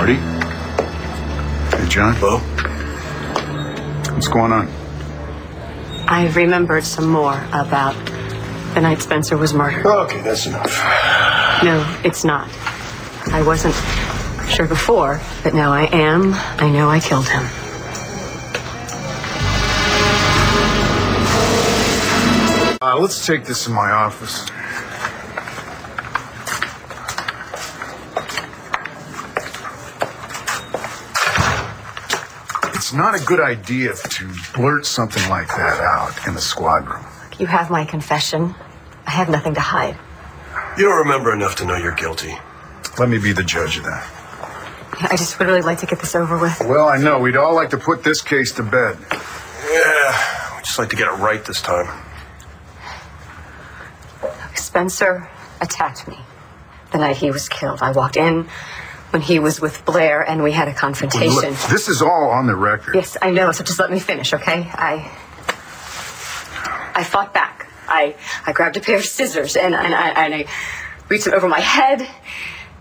Marty? Hey, John? Hello? What's going on? I remembered some more about the night Spencer was murdered. Okay, that's enough. No, it's not. I wasn't sure before, but now I am. I know I killed him. Let's take this in my office. It's not a good idea to blurt something like that out in the squad room. You have my confession. I have nothing to hide. You don't remember enough to know you're guilty. Let me be the judge of that. I just would really like to get this over with. Well, I know. We'd all like to put this case to bed. Yeah, we'd just like to get it right this time. Spencer attacked me the night he was killed. I walked in when he was with Blair, and we had a confrontation. Well, look, this is all on the record. Yes, I know, so just let me finish, okay? I fought back. I grabbed a pair of scissors, and I reached them over my head.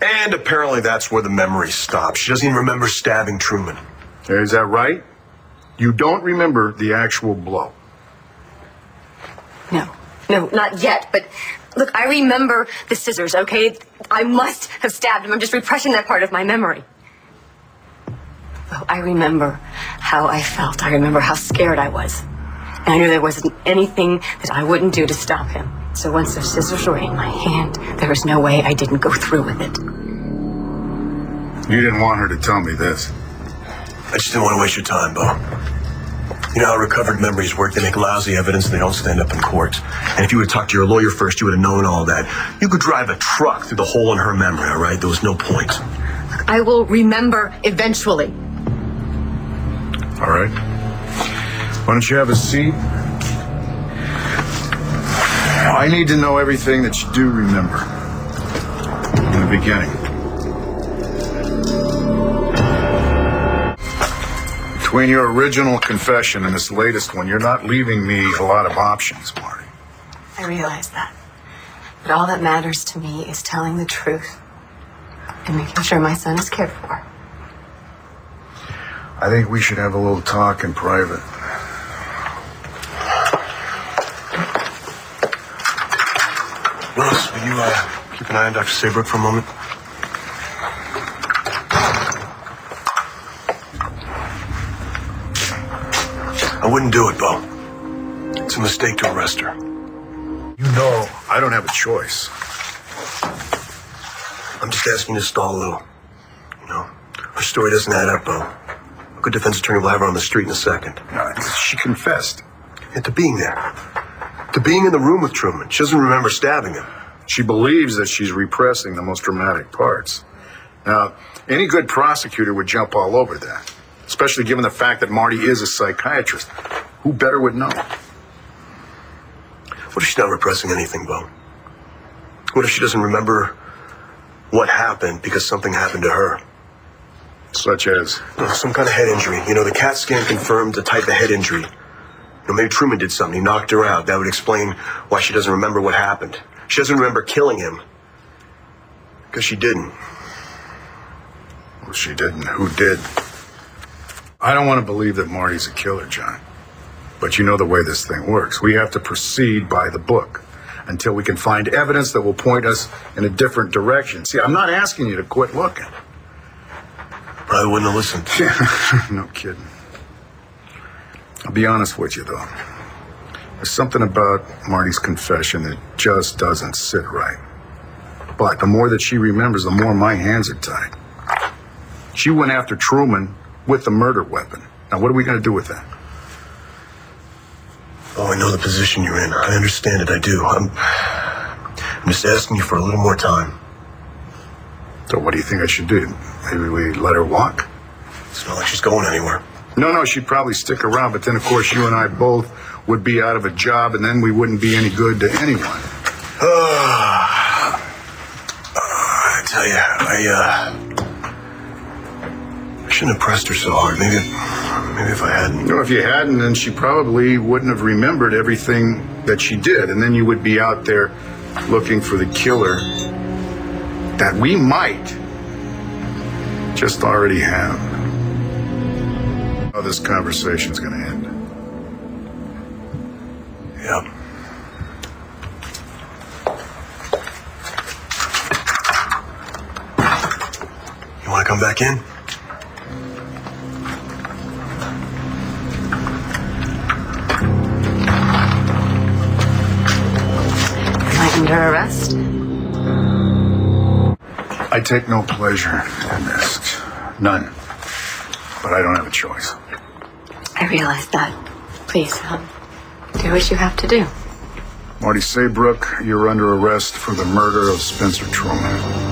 And apparently that's where the memory stops. She doesn't even remember stabbing Truman. Is that right? You don't remember the actual blow? No, not yet, but look, I remember the scissors, okay? I must have stabbed him. I'm just repressing that part of my memory. Oh, I remember how I felt. I remember how scared I was. And I knew there wasn't anything that I wouldn't do to stop him. So once the scissors were in my hand, there was no way I didn't go through with it. You didn't want her to tell me this. I just didn't want to waste your time, Bo. You know how recovered memories work. They make lousy evidence and they don't stand up in court. And if you would have talked to your lawyer first, you would have known all that. You could drive a truck through the hole in her memory, all right? There was no point. I will remember eventually. All right. Why don't you have a seat? I need to know everything that you do remember. In the beginning. Between your original confession and this latest one, you're not leaving me a lot of options, Marty. I realize that. But all that matters to me is telling the truth and making sure my son is cared for. I think we should have a little talk in private. Willis, will you keep an eye on Dr. Saybrook for a moment? I wouldn't do it, Bo. It's a mistake to arrest her. You know, I don't have a choice. I'm just asking you to stall a little. You know, her story doesn't add up, Bo. A good defense attorney will have her on the street in a second. She confessed. And to being there. To being in the room with Truman. She doesn't remember stabbing him. She believes that she's repressing the most dramatic parts. Now, any good prosecutor would jump all over that. Especially given the fact that Marty is a psychiatrist. Who better would know? What if she's not repressing anything, Bo? What if she doesn't remember what happened because something happened to her? Such as? Some kind of head injury. You know, the CAT scan confirmed the type of head injury. You know, maybe Truman did something. He knocked her out. That would explain why she doesn't remember what happened. She doesn't remember killing him. Because she didn't. Well, she didn't. Who did? I don't want to believe that Marty's a killer, John. But you know the way this thing works. We have to proceed by the book until we can find evidence that will point us in a different direction. See, I'm not asking you to quit looking. Probably wouldn't have listened. No kidding. I'll be honest with you, though. There's something about Marty's confession that just doesn't sit right. But the more that she remembers, the more my hands are tied. She went after Truman with the murder weapon. Now, what are we going to do with that? Oh, I know the position you're in. I understand it. I do. I'm just asking you for a little more time. So what do you think I should do? Maybe we let her walk? It's not like she's going anywhere. No, she'd probably stick around. But then, of course, you and I both would be out of a job, and then we wouldn't be any good to anyone. I tell you, I shouldn't have pressed her so hard. Maybe if I hadn't. No, if you hadn't, then she probably wouldn't have remembered everything that she did. And then you would be out there looking for the killer that we might just already have. How this conversation's gonna end. Yep. You want to come back in? Am I under arrest? I take no pleasure in this. None. But I don't have a choice. I realize that. Please, do what you have to do. Marty Saybrook, you're under arrest for the murder of Spencer Truman.